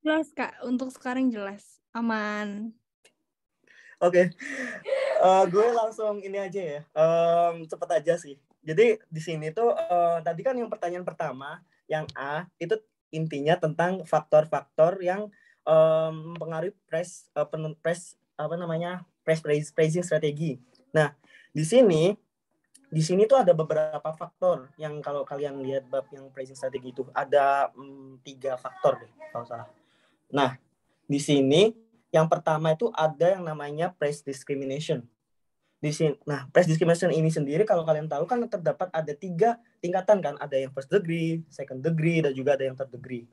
Jelas Kak, untuk sekarang jelas. Aman. Oke. Gue langsung ini aja ya. Cepet aja sih. Jadi di sini tuh tadi kan yang pertanyaan pertama, yang A itu intinya tentang faktor-faktor yang mempengaruhi price pricing strategi. Nah, di sini tuh ada beberapa faktor yang kalau kalian lihat bab yang pricing strategi itu ada 3 faktor deh kalau salah. Nah, di sini yang pertama itu ada yang namanya price discrimination. Nah, price discrimination ini sendiri kalau kalian tahu kan terdapat ada 3 tingkatan kan, ada yang first degree, second degree, dan juga ada yang third degree.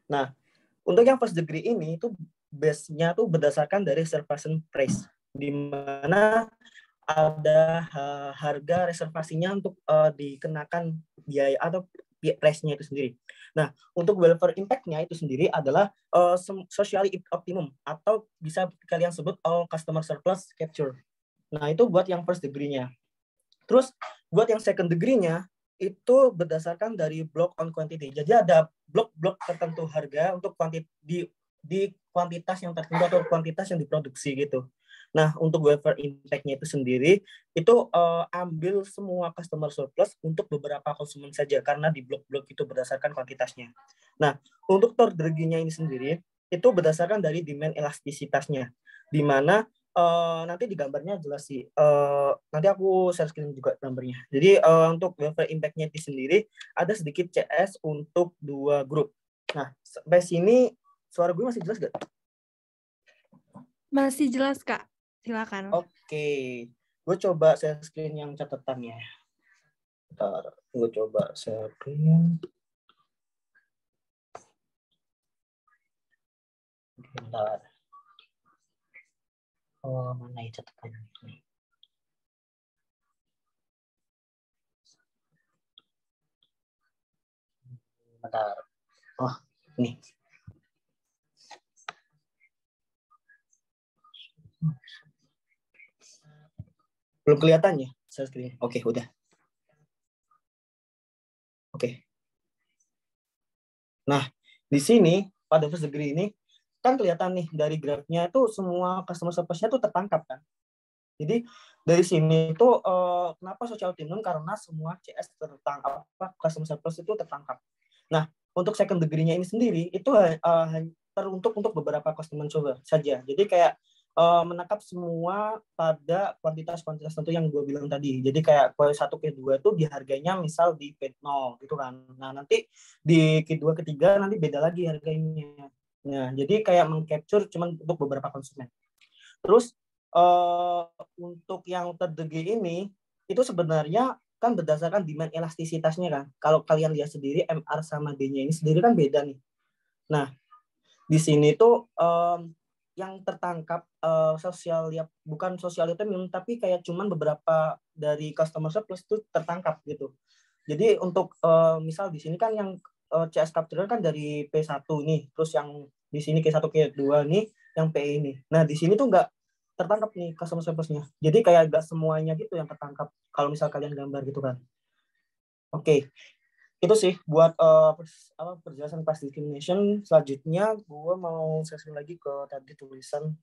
Nah, untuk yang first degree ini itu base-nya tuh berdasarkan dari reservation price, di mana ada harga reservasinya untuk dikenakan biaya atau price-nya itu sendiri. Nah, untuk welfare impact-nya itu sendiri adalah socially optimum atau bisa kalian sebut all customer surplus capture. Nah, itu buat yang first degree-nya. Terus buat yang second degree-nya itu berdasarkan dari block on quantity. Jadi ada blok-blok tertentu harga untuk di kuantitas yang tertentu atau kuantitas yang diproduksi gitu. Nah, untuk welfare impact-nya itu sendiri itu ambil semua customer surplus untuk beberapa konsumen saja karena di blok-blok itu berdasarkan kuantitasnya. Nah, untuk third degree-nya ini sendiri itu berdasarkan dari demand elastisitasnya, di mana nanti di gambarnya jelas sih. Nanti aku share screen juga gambarnya. Jadi untuk welfare impact-nya itu sendiri ada sedikit CS untuk 2 grup. Nah, sampai sini suara gue masih jelas gak? Masih jelas Kak, silakan. Oke, gue coba share screen yang catatannya. Bentar, gue coba share screen. Bentar. Oh, mana ya catatannya? Bentar. Oh, ini. Belum kelihatan ya share screen? Oke, udah. Oke. Nah, di sini pada first degree ini kan kelihatan nih dari grafnya itu semua customer service-nya tuh tertangkap kan. Jadi dari sini itu kenapa social optimum karena semua CS tertangkap, customer service itu tertangkap. Nah, untuk second degree-nya ini sendiri itu teruntuk untuk beberapa customer coba saja. Jadi kayak menangkap semua pada kuantitas-kuantitas tertentu yang gue bilang tadi. Jadi kayak Q1, Q2 itu dihargainya misal di P0 gitu kan. Nah, nanti di Q2, Q3 nanti beda lagi harganya. Nah, jadi kayak mengcapture cuman untuk beberapa konsumen. Terus untuk yang terdegi ini itu sebenarnya kan berdasarkan demand elastisitasnya kan. Kalau kalian lihat sendiri MR sama D-nya ini sendiri kan beda nih. Nah, di sini tuh yang tertangkap sosial ya bukan sosial itu tapi kayak cuman beberapa dari customer surplus itu tertangkap gitu. Jadi untuk misal di sini kan yang CS capture kan dari P1 nih, terus yang di sini Q1 Q2 nih yang P ini. Nah, di sini tuh nggak tertangkap nih customer surplusnya. Jadi kayak nggak semuanya gitu yang tertangkap kalau misal kalian gambar gitu kan. Oke, itu sih buat perjelasan past discrimination. Selanjutnya gue mau sesi lagi ke tadi tulisan.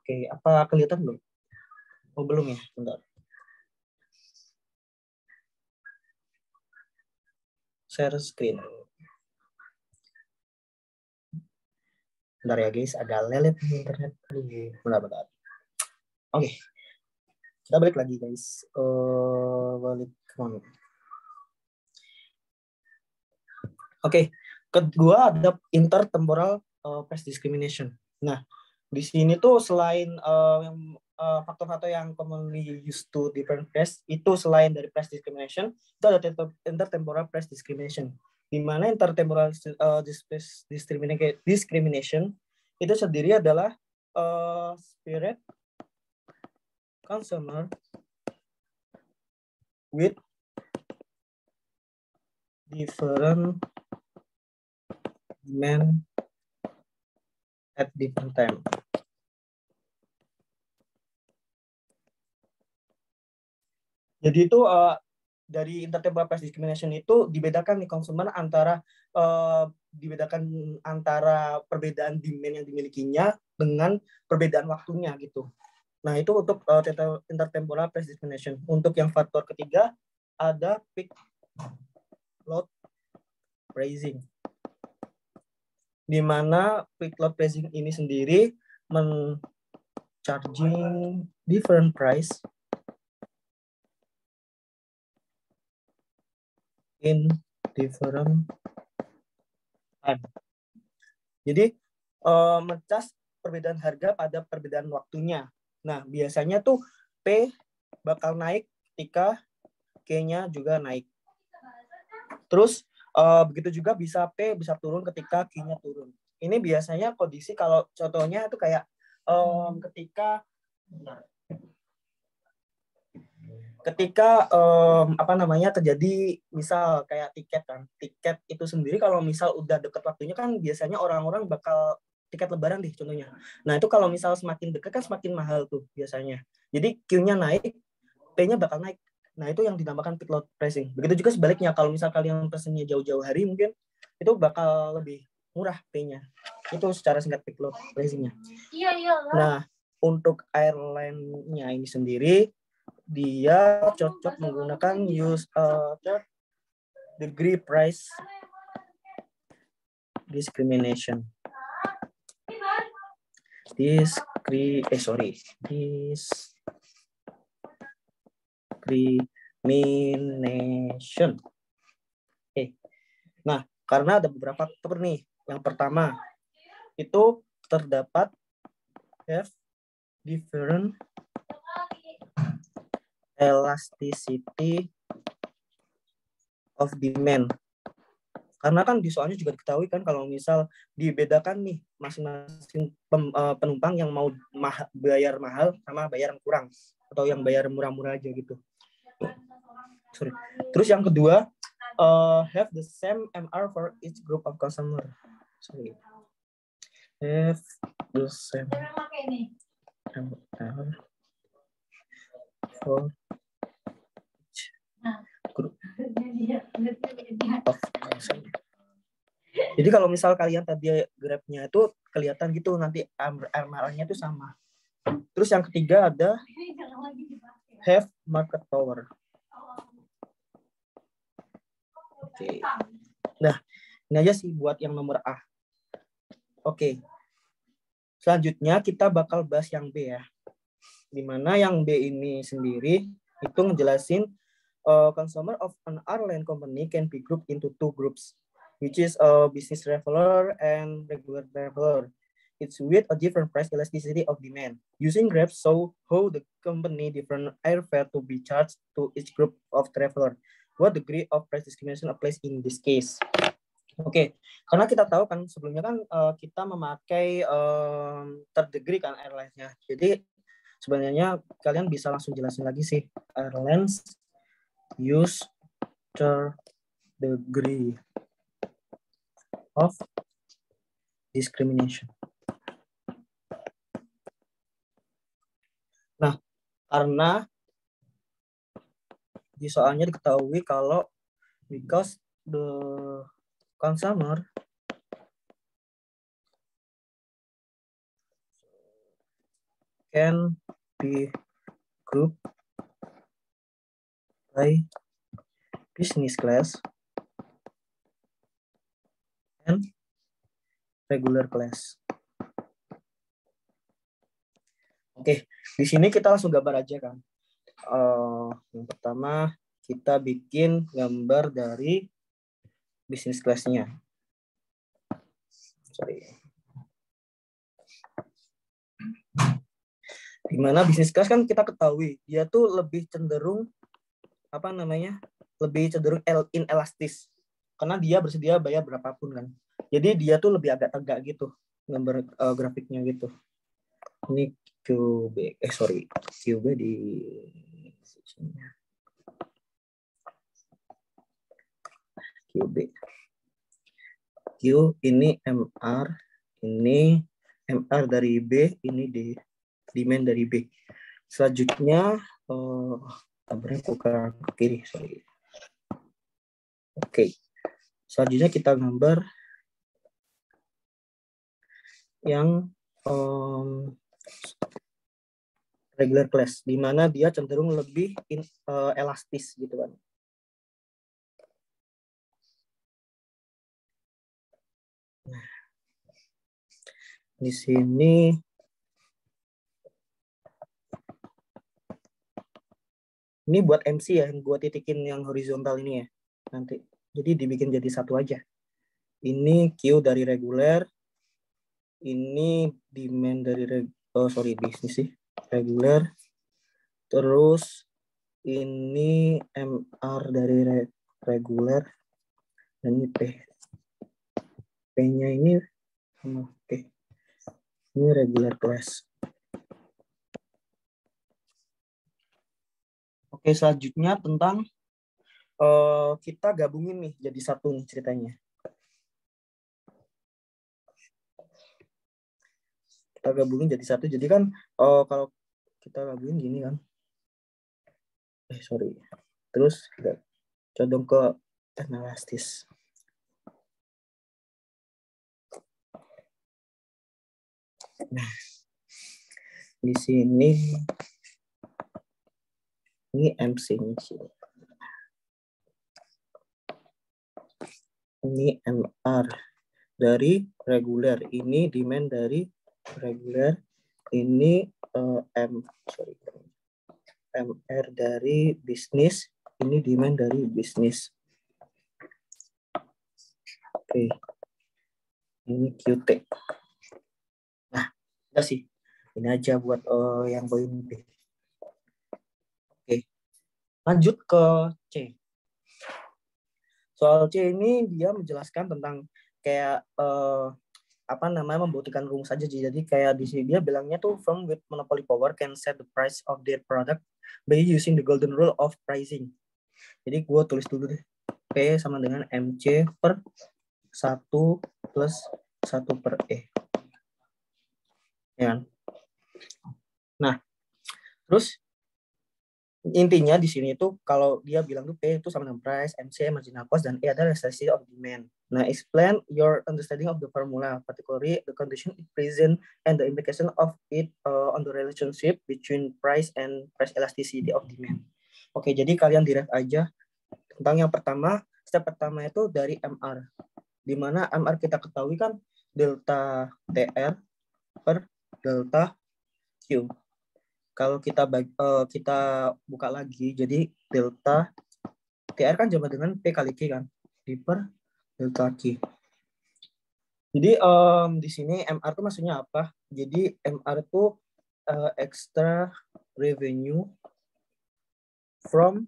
Oke, apa kelihatan belum? Oh, belum ya? Bentar. Share screen. Bentar ya guys, ada lelet di internet. Bentar. Oke. Kita balik lagi guys. Balik kemana? Oke. Kedua ada intertemporal price discrimination. Nah, di sini tuh selain faktor-faktor yang commonly used to different price, itu selain dari price discrimination, itu ada intertemporal price discrimination. Di mana intertemporal discrimination itu sendiri adalah spirit consumer with different demand at different time. Jadi itu dari intertemporal price discrimination itu dibedakan nih konsumen antara perbedaan demand yang dimilikinya dengan perbedaan waktunya gitu. Nah itu untuk intertemporal price discrimination. Untuk yang faktor ketiga ada peak load pricing, di mana peak load pricing ini sendiri charging different price in different time. Jadi mencas perbedaan harga pada perbedaan waktunya. Nah, biasanya tuh P bakal naik ketika Q-nya juga naik. Terus begitu juga bisa P bisa turun ketika Q-nya turun. Ini biasanya kondisi kalau contohnya itu kayak ketika terjadi misal kayak tiket itu sendiri kalau misal udah deket waktunya kan biasanya orang-orang bakal tiket lebaran deh contohnya. Nah itu kalau misal semakin dekat kan semakin mahal tuh biasanya. Jadi Q-nya naik, P-nya bakal naik. Nah itu yang dinamakan peak load pricing. Begitu juga sebaliknya kalau misal kalian pesennya jauh-jauh hari mungkin itu bakal lebih murah P-nya. Itu secara singkat peak load pricing-nya. Nah untuk airline-nya ini sendiri dia cocok menggunakan degree price discrimination. Discrimination. Nah, karena ada beberapa faktor nih. Yang pertama, itu terdapat different elasticity of demand. Karena kan di soalnya juga diketahui kan kalau misal dibedakan nih masing-masing penumpang yang mau bayar mahal sama bayar yang kurang atau yang bayar murah-murah aja gitu. Sorry. Terus yang kedua, have the same MR for each group of customer. Sorry. Have the same MR for group of customer. Jadi kalau misal kalian tadi Grab-nya itu kelihatan gitu nanti MR-nya itu sama. Terus yang ketiga ada have market power. Oke. Nah, ini aja sih buat yang nomor A. Oke. Selanjutnya kita bakal bahas yang B ya. Dimana yang B ini sendiri itu ngejelasin consumer of an airline company can be grouped into two groups, which is a business traveler and regular traveler. It's with a different price elasticity of demand. Using Grab show how the company different airfare to be charged to each group of traveler. What degree of price discrimination applies in this case? Oke, karena kita tahu kan sebelumnya kan kita memakai third degree kan airlines-nya. Jadi sebenarnya kalian bisa langsung jelasin lagi sih airlines use third degree of discrimination. Nah, karena di soalnya diketahui kalau because the consumer can be grouped by business class and regular class. Oke, di sini kita langsung gambar aja kan. Yang pertama kita bikin gambar dari business class-nya. Sorry. Dimana business class kan kita ketahui dia tuh lebih cenderung lebih cenderung inelastis karena dia bersedia bayar berapapun kan. Jadi dia tuh lebih agak tegak gitu gambar grafiknya gitu. Ini QB di QB. Q ini MR, ini MR dari B, ini D, demand dari B. Selanjutnya, gambarnya ke kiri, sorry. Oke, selanjutnya kita gambar yang regular class, di mana dia cenderung lebih elastis gitu kan. Nah, di sini ini buat MC ya, buat titikin yang horizontal ini ya nanti. Jadi dibikin jadi satu aja. Ini Q dari reguler, ini demand dari bisnis sih, reguler. Terus ini MR dari reguler, dan ini P. P-nya ini oke. Ini regular class. Oke, selanjutnya tentang kita gabungin nih jadi satu nih ceritanya. Kita gabungin jadi satu. Jadi kan kalau kita gabungin gini kan. Sorry. Terus kita condong ke elastis. Nah, di sini ini MC-nya sih. Ini MR dari reguler, ini demand dari reguler, ini MR dari bisnis, ini demand dari bisnis. Oke, ini QT. Nah, udah sih, ini aja buat yang poin B. Oke, lanjut ke C. Soal C ini dia menjelaskan tentang kayak membuktikan rumus aja. Jadi kayak di sini dia bilangnya tuh firm with monopoly power can set the price of their product by using the golden rule of pricing. Jadi gue tulis dulu deh. P sama dengan MC per 1 plus 1 per E. Ya. Nah, terus intinya di sini itu kalau dia bilang tuh P itu sama dengan price, MC marginal cost, dan E adalah elasticity of demand. Nah, explain your understanding of the formula, particularly the condition it present and the implication of it on the relationship between price and price elasticity of demand. Oke, jadi kalian direct aja tentang yang pertama. Step pertama itu dari MR, di mana MR kita ketahui kan delta TR per delta Q. Kalau kita buka lagi, jadi delta TR kan sama dengan P kali Q kan, di per delta Q. Jadi di sini MR itu maksudnya apa? Jadi MR itu extra revenue from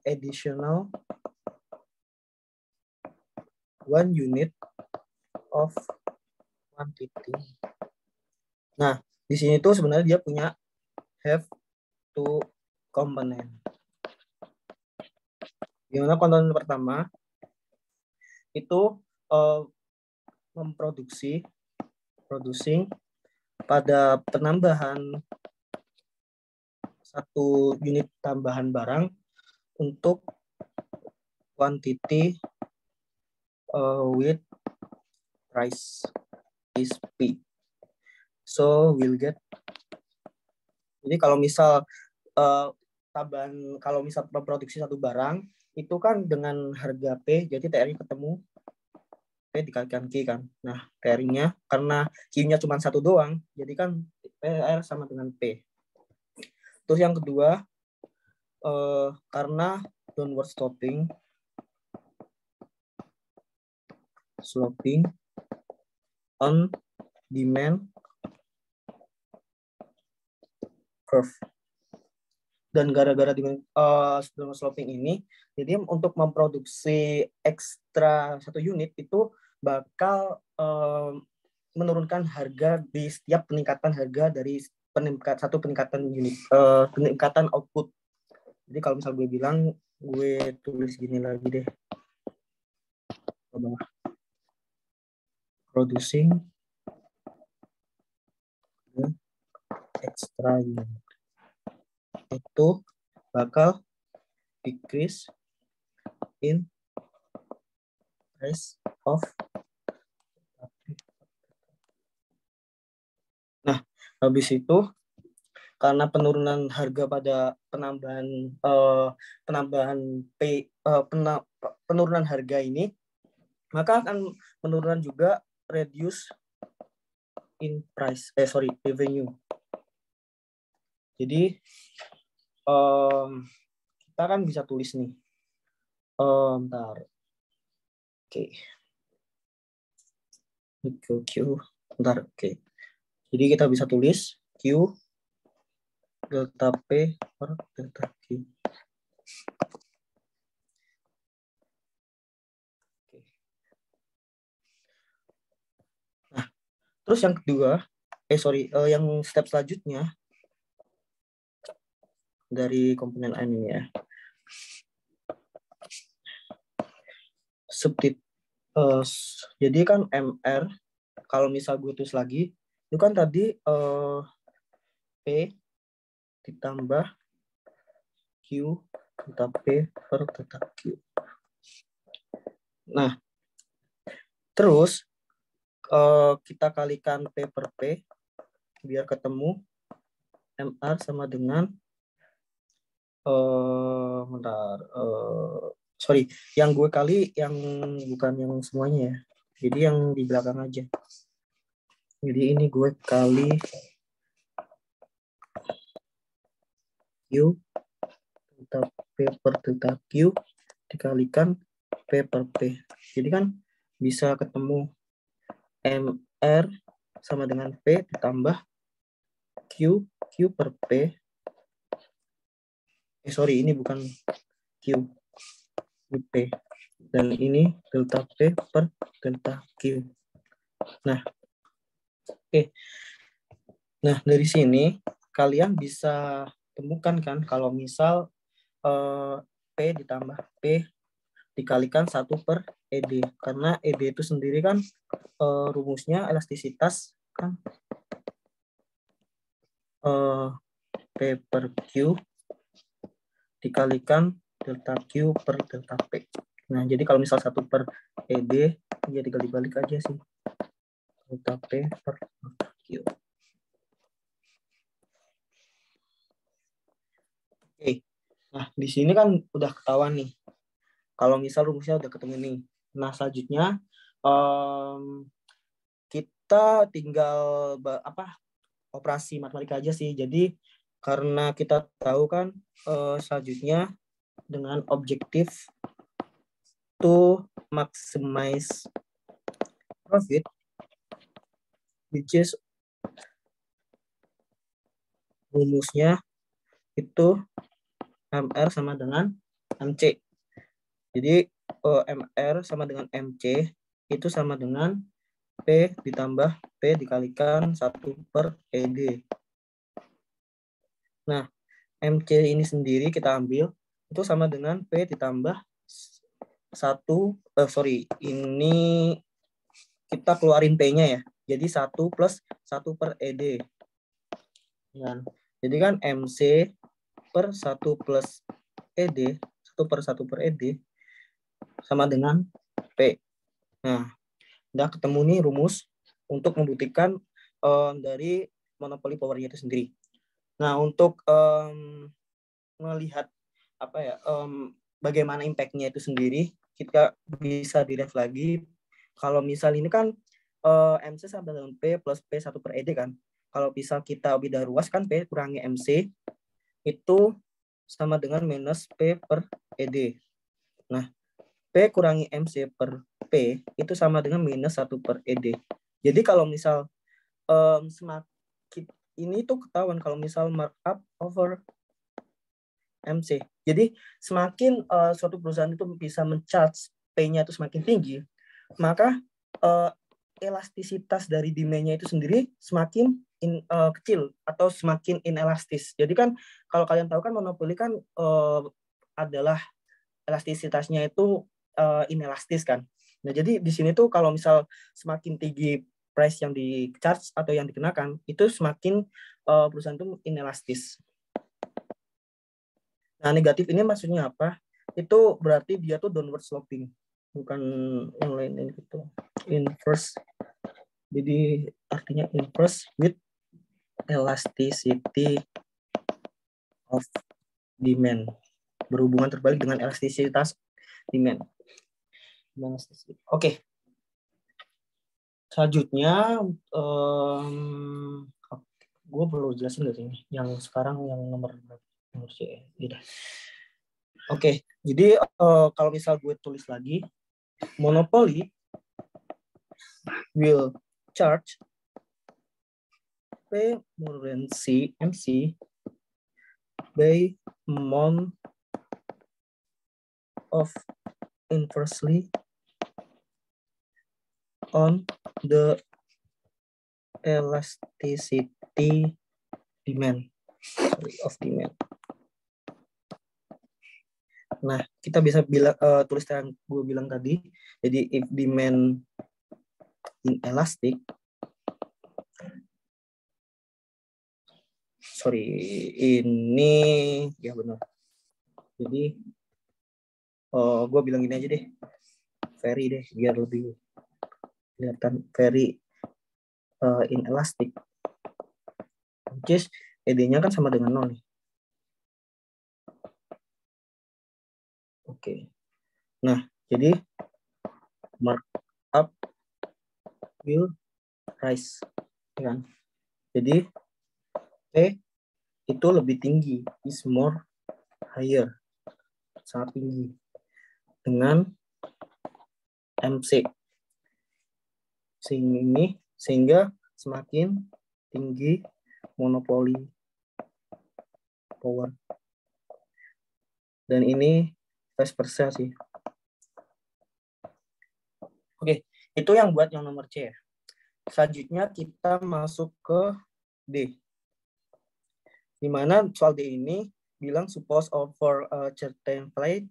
additional 1 unit of quantity. Nah, di sini tuh sebenarnya dia punya have two component. Gimana komponen pertama itu producing pada penambahan 1 unit tambahan barang untuk quantity with price is P. So we'll get. Jadi kalau misal kalau misal memproduksi satu barang itu kan dengan harga P, jadi TR-nya ketemu P dikalikan Q kan. Nah, TR-nya karena Q-nya cuma satu doang, jadi kan TR sama dengan P. Terus yang kedua, karena downward sloping on demand curve. Dan gara-gara dengan downward sloping ini, jadi untuk memproduksi ekstra 1 unit itu bakal menurunkan harga di setiap peningkatan harga dari peningkatan unit, peningkatan output. Jadi kalau misal gue bilang, gue tulis gini lagi deh. Producing extra unit itu bakal decrease in price of. Nah, habis itu karena penurunan harga pada penurunan harga ini, maka akan penurunan juga reduce in price, revenue. Jadi kita kan bisa tulis nih. Bentar. Oke. Q. Bentar. Oke. Jadi kita bisa tulis Q delta P per delta Q. Nah, terus yang kedua, yang step selanjutnya dari komponen N ini ya. Jadi kan MR, kalau misal gue tulis lagi, itu kan tadi P ditambah Q delta P per delta Q. Nah, terus kita kalikan P per P biar ketemu MR sama dengan yang gue kali yang bukan yang semuanya ya. Jadi yang di belakang aja. Jadi ini gue kali Q delta P per delta Q dikalikan P per P. Jadi kan bisa ketemu MR sama dengan P ditambah Q per P. Ini bukan Q, P. Dan ini delta P per delta Q. Nah, Nah, dari sini kalian bisa temukan kan kalau misal P ditambah P dikalikan 1 per ED. Karena ED itu sendiri kan rumusnya elastisitas kan P per Q dikalikan delta Q per delta P. Nah, jadi kalau misal 1 per ED, ya tinggal dibalik aja sih. Delta P per delta Q. Oke. Nah, di sini kan udah ketahuan nih. Kalau misal rumusnya udah ketemu nih. Nah, selanjutnya kita tinggal operasi matematika aja sih. Jadi karena kita tahu kan selanjutnya dengan objektif to maximize profit, which is rumusnya itu MR sama dengan MC. Jadi MR sama dengan MC itu sama dengan P ditambah P dikalikan 1 per ED. Nah, MC ini sendiri kita ambil itu sama dengan P ditambah 1, ini kita keluarin P-nya ya. Jadi 1 plus 1 per ED. Jadi kan MC per 1 plus ED, 1 per 1 per ED, sama dengan P. Nah, udah ketemu nih rumus untuk membuktikan dari monopoli powernya itu sendiri. Nah, untuk melihat bagaimana impact-nya itu sendiri, kita bisa dilihat lagi. Kalau misal ini kan MC sama dengan P plus P 1 per ED kan. Kalau misal kita beda ruas kan P kurangi MC itu sama dengan minus P per ED. Nah, P kurangi MC per P itu sama dengan minus 1 per ED. Jadi kalau misal semakin ini tuh ketahuan kalau misal markup over MC. Jadi semakin suatu perusahaan itu bisa men-charge P-nya itu semakin tinggi, maka elastisitas dari demand-nya itu sendiri semakin kecil atau semakin inelastis. Jadi kan kalau kalian tahu kan monopoli kan adalah elastisitasnya itu inelastis kan. Nah, jadi di sini tuh kalau misal semakin tinggi price yang di charge atau yang dikenakan itu semakin perusahaan itu inelastis. Nah, negatif ini maksudnya apa? Itu berarti dia tuh downward sloping, bukan yang lain ini gitu. Inverse. Jadi artinya inverse with elasticity of demand. Berhubungan terbalik dengan elastisitas demand. Oke. Selanjutnya, gue perlu jelasin nggak sih yang sekarang yang nomor C. Oke, jadi kalau misal gue tulis lagi, monopoly will charge P more than C MC by amount of inversely on the elasticity demand of demand. Nah, kita bisa bilang tulis yang gue bilang tadi. Jadi if demand inelastic, ini ya benar. Jadi gue bilang gini aja deh, very deh, biar lebih kelihatan very inelastic. Which is ED-nya kan sama dengan 0 nih. Oke. Nah, jadi markup will rise, kan? Jadi P itu lebih tinggi, is more higher, sangat tinggi dengan MC. Sehingga semakin tinggi monopoli power. Dan ini vice versa sih. Oke, itu yang buat yang nomor C. Selanjutnya kita masuk ke D. Di mana soal D ini bilang suppose for a certain flight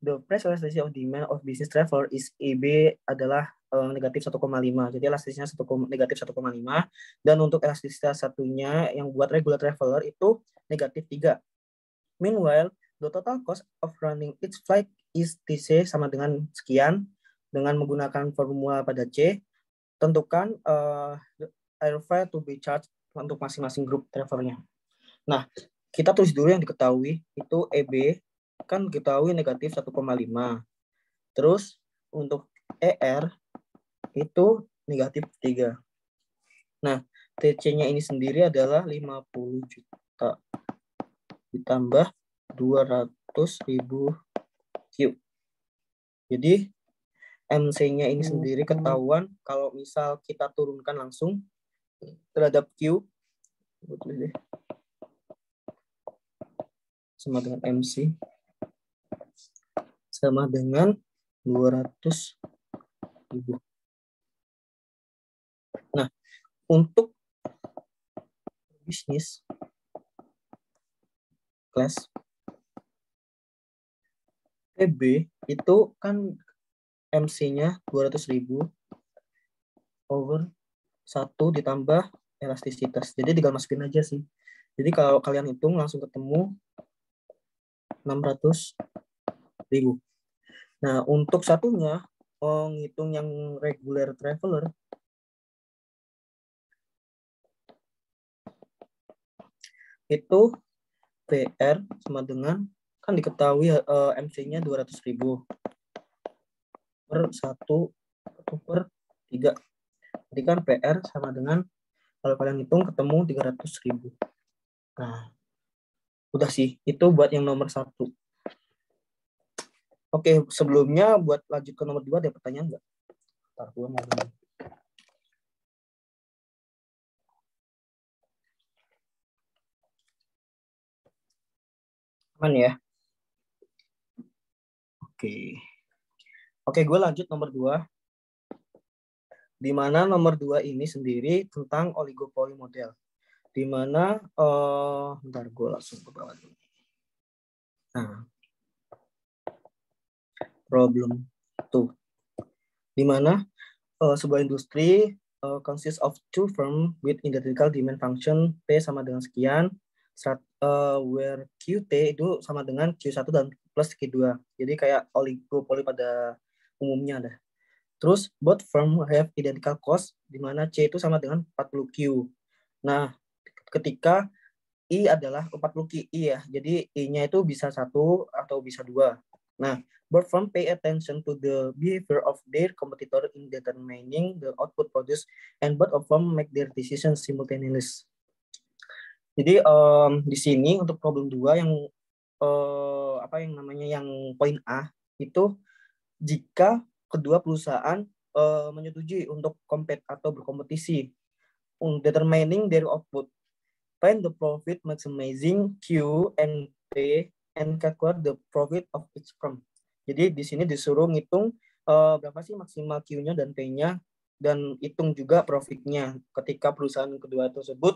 the price elasticity of demand of business traveler is EB adalah negatif 1,5. Jadi elastisnya negatif 1,5. Dan untuk elastisitas satunya yang buat regular traveler itu negatif 3. Meanwhile, the total cost of running each flight is TC sama dengan sekian. Dengan menggunakan formula pada C, tentukan airfare to be charged untuk masing-masing grup travelernya. Nah, kita tulis dulu yang diketahui, itu EB kan diketahui negatif 1,5. Terus untuk ER itu negatif 3. Nah, TC-nya ini sendiri adalah 50 juta ditambah 200.000 Q. Jadi MC-nya ini sendiri ketahuan kalau misal kita turunkan langsung terhadap Q sama dengan MC sama dengan 200.000. Nah, untuk bisnis kelas PB itu kan MC-nya 200.000 over 1 ditambah elastisitas. Jadi tinggal masukin aja sih. Jadi kalau kalian hitung langsung ketemu 600.000. Nah, untuk satunya ngitung yang regular traveler itu PR sama dengan kan diketahui MC-nya 200.000 per 1 per 3. Jadi kan PR sama dengan kalau kalian hitung ketemu 300.000. Nah, udah sih. Itu buat yang nomor 1. Oke, sebelumnya buat lanjut ke nomor 2 ada pertanyaan nggak? Ntar gue mau ngomong. Aman ya? Oke, gue lanjut nomor 2. Di mana nomor 2 ini sendiri tentang oligopoli model. Di mana, bentar gue langsung ke bawah dulu. Nah, problem 2. Di mana sebuah industri consists of two form with identical demand function P sama dengan sekian, where QT itu sama dengan Q1 dan plus Q2. Jadi kayak oligopoli pada umumnya ada. Terus both firm have identical cost, di mana C itu sama dengan 40Q. Nah, ketika I adalah 40 I ya, jadi I-nya itu bisa 1 atau bisa 2. Nah, both firm pay attention to the behavior of their competitor in determining the output produced, and both of them make their decisions simultaneously. Jadi di sini untuk problem 2 yang yang poin A itu jika kedua perusahaan menyetujui untuk compete atau berkompetisi, determining their output, find the profit maximizing Q and P and calculate the profit of each firm. Jadi di sini disuruh ngitung berapa sih maksimal Q-nya dan P-nya, dan hitung juga profitnya ketika perusahaan kedua tersebut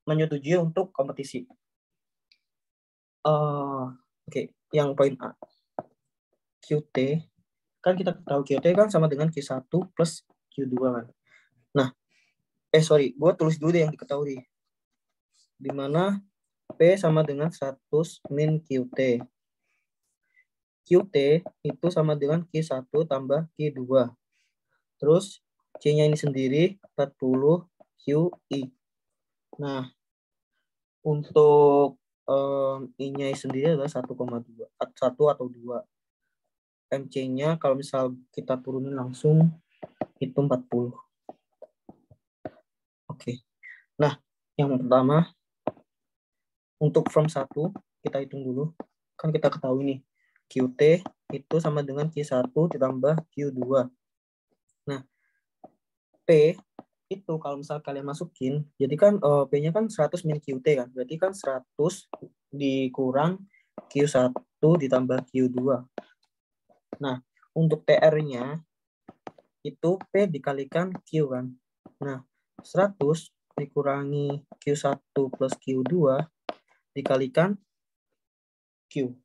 menyetujui untuk kompetisi. Oke, yang poin A. QT, kan kita tahu QT kan sama dengan Q1 plus Q2 kan. Nah, gue tulis dulu deh yang diketahui. Di mana P sama dengan 100 min QT. QT itu sama dengan Q1 tambah Q2. Terus C-nya ini sendiri 40 QI. Nah, untuk I-nya sendiri adalah 1,2. 1 atau 2. MC-nya kalau misal kita turunin langsung itu 40. Oke. Nah, yang pertama untuk firm 1 kita hitung dulu. Kan kita ketahui nih, QT itu sama dengan Q1 ditambah Q2. Nah, P itu kalau misal kalian masukin, jadi kan P-nya kan 100 min QT kan. Berarti kan 100 dikurang Q1 ditambah Q2. Nah, untuk TR-nya itu P dikalikan Q kan. Nah, 100 dikurangi Q1 plus Q2 dikalikan Q.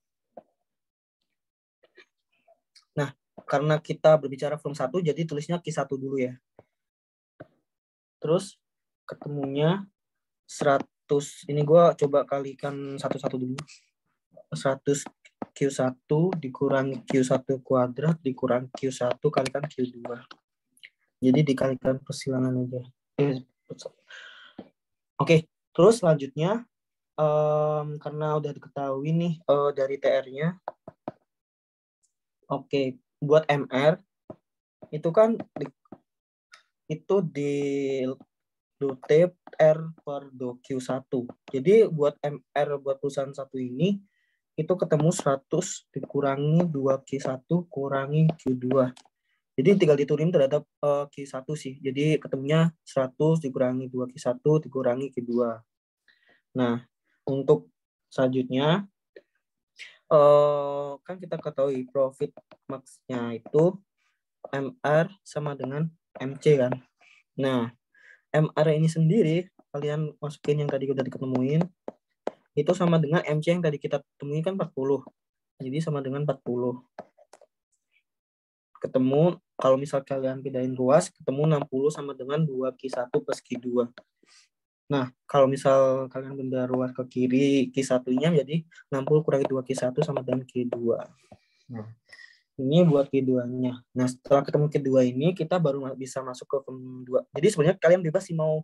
Nah, karena kita berbicara firm 1, jadi tulisnya Q1 dulu ya. Terus ketemunya 100, ini gue coba kalikan satu-satu dulu. 100 Q1 dikurangi Q1 kuadrat dikurangi Q1 kalikan Q2. Jadi dikalikan persilangan aja. Oke, terus selanjutnya karena udah diketahui nih dari TR-nya. Oke, buat MR itu kan itu di T R per do Q1. Jadi buat MR buat perusahaan satu ini itu ketemu 100 dikurangi 2Q1 kurangi Q2. Jadi tinggal diturunin terhadap Q1 sih. Jadi ketemunya 100 dikurangi 2Q1 dikurangi Q2. Nah, untuk selanjutnya kan kita ketahui profit max-nya itu MR sama dengan MC kan. Nah, MR ini sendiri kalian masukin yang tadi udah diketemuin itu sama dengan MC yang tadi kita temui kan 40. Jadi sama dengan 40. Ketemu kalau misal kalian pindahin ruas ketemu 60 sama dengan 2Q1 plus Q2. Nah, kalau misal kalian pindah ruas ke kiri Q1-nya jadi 60 kurangi 2Q1 sama dengan Q2. Nah, ini buat Q2-nya. Nah, setelah ketemu Q2 ini, kita baru bisa masuk ke form 2. Jadi sebenarnya kalian bebas sih mau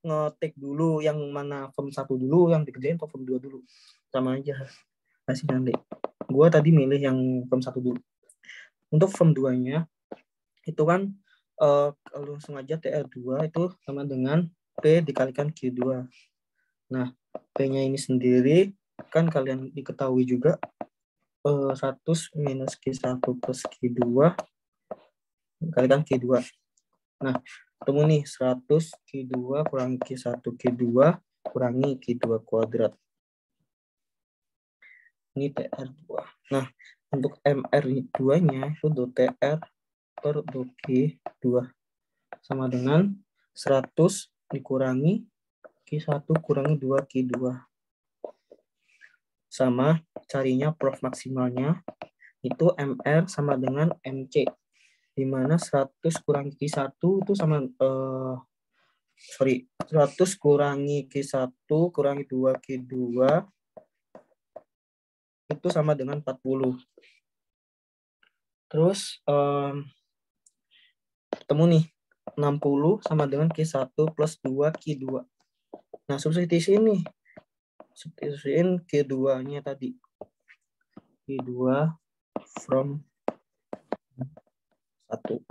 nge-take dulu yang mana form 1 dulu, yang dikerjain atau form 2 dulu. Sama aja hasil nanti. Gue tadi milih yang form 1 dulu. Untuk form 2-nya, itu kan langsung aja TR2 itu sama dengan P dikalikan Q2. Nah, P-nya ini sendiri, kan kalian diketahui juga 100 minus Q1 plus Q2 kalikan Q2. Nah, ketemu nih 100 Q2 kurangi Q1 Q2 kurangi Q2 kuadrat. Ini TR2. Nah, untuk MR2-nya itu do TR per do Q2 sama dengan 100 dikurangi Q1 kurangi 2 Q2. Sama carinya prof maksimalnya itu MR sama dengan MC, di mana 100 kurangi Q1 itu sama 100 kurangi Q1 kurangi 2 Q2 itu sama dengan 40. Terus ketemu nih 60 sama dengan Q1 plus 2 Q2. Nah, substitusiin Q2-nya tadi. Q2 from 1.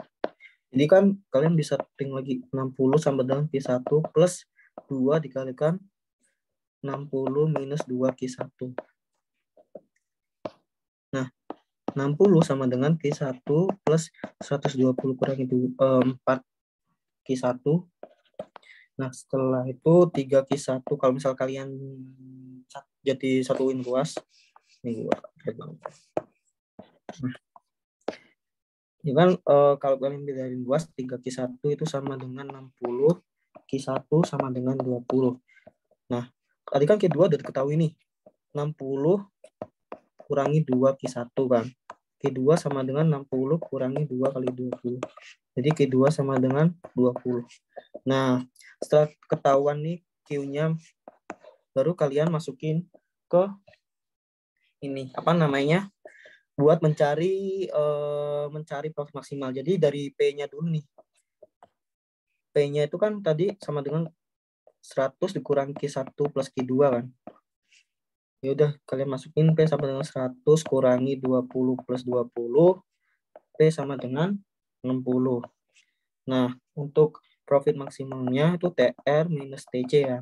Jadi kan kalian bisa setting lagi 60 sama dengan Q1 plus 2 dikalikan 60 minus 2 Q1. Nah, 60 sama dengan Q1 plus 120 kurangi 4 Q1. Nah, setelah itu 3 Q1 kalau misal kalian jadi satuin ruas. Nih gua ya kan kalau kalian bilain luas 3 Q1 itu sama dengan 60, Q1 sama dengan 20. Nah, tadi kan Q2 udah diketahui nih. 60 kurangi 2 Q1 kan. Q2 sama dengan 60 kurangi 2 kali 20. Jadi Q2 sama dengan 20. Nah, setelah ketahuan nih Q-nya, baru kalian masukin ke ini, apa namanya? Buat mencari profit maksimal. Jadi dari P-nya dulu nih. P-nya itu kan tadi sama dengan 100 dikurangi Q1 plus Q2 kan. Ya udah kalian masukin P sama dengan 100 kurangi 20 plus 20, P sama dengan 60. Nah, untuk profit maksimalnya itu TR minus TC ya.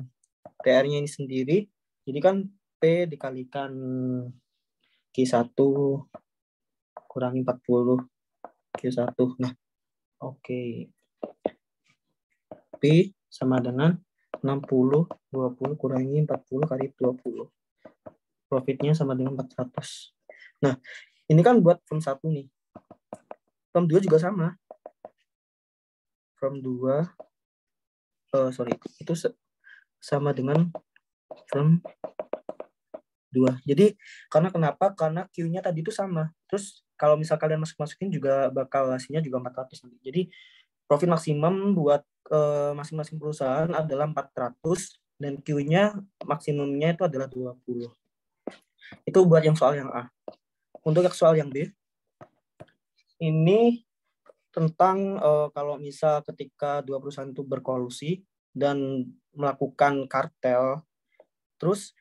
TR-nya ini sendiri, jadi kan P dikalikan Q1 kurangi 40 Q1. Nah, oke. P sama dengan 60, 20 kurangi 40 kali 20. Profitnya sama dengan 400. Nah, ini kan buat form 1 nih. Form 2 juga sama. Form 2, itu sama dengan form 2. Jadi, kenapa? Karena Q-nya tadi itu sama. Terus, kalau misal kalian masukin juga bakal hasilnya juga 400. Jadi, profit maksimum buat masing-masing perusahaan adalah 400 dan Q-nya maksimumnya itu adalah 20. Itu buat yang soal yang A. Untuk yang soal yang B, ini tentang kalau misal ketika dua perusahaan itu berkolusi dan melakukan kartel, terus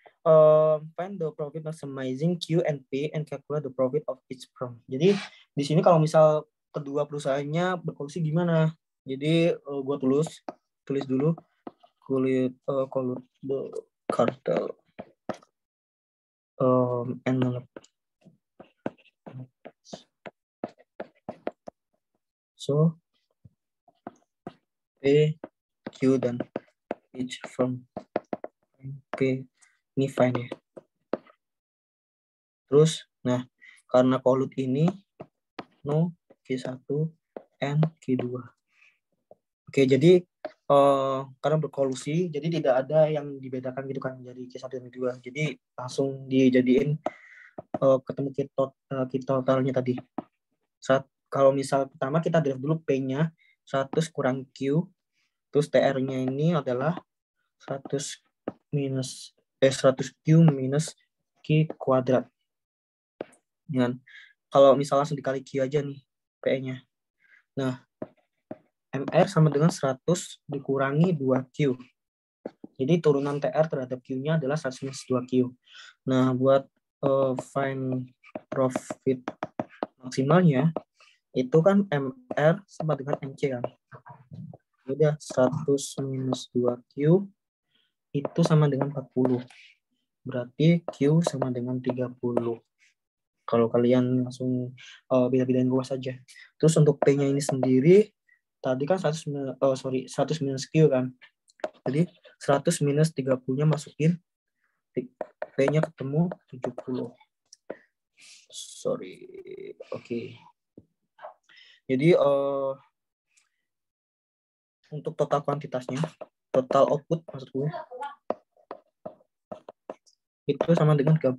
find the profit maximizing Q and P and calculate the profit of each firm. Jadi di sini kalau misal kedua perusahaannya berkolusi gimana? Jadi gue tulis dulu kulit the cartel and so P, Q dan each firm. P ini fine ya. Terus, nah karena kolut ini no Q1 and Q2. Oke, jadi karena berkolusi, jadi tidak ada yang dibedakan gitu kan jadi Q1 dan Q2. Jadi langsung dijadiin ketemu totalnya tadi. Kalau misal pertama kita derive dulu P-nya 100 kurang Q, terus TR-nya ini adalah 100 Q minus Q kuadrat. Dengan kalau misal langsung dikali Q aja nih P-nya. Nah, MR sama dengan 100 dikurangi 2Q. Jadi turunan TR terhadap Q-nya adalah 100 minus 2Q. Nah, buat find profit maksimalnya, itu kan MR sama dengan MC kan. Udah 100 minus 2Q itu sama dengan 40. Berarti Q sama dengan 30. Kalau kalian langsung beda-bedain luas saja. Terus untuk P-nya ini sendiri, tadi kan 100 minus Q kan. Jadi 100 minus 30-nya masukin, P-nya ketemu 70. Oke. Jadi untuk total kuantitasnya, total output maksud gue, itu sama dengan 30.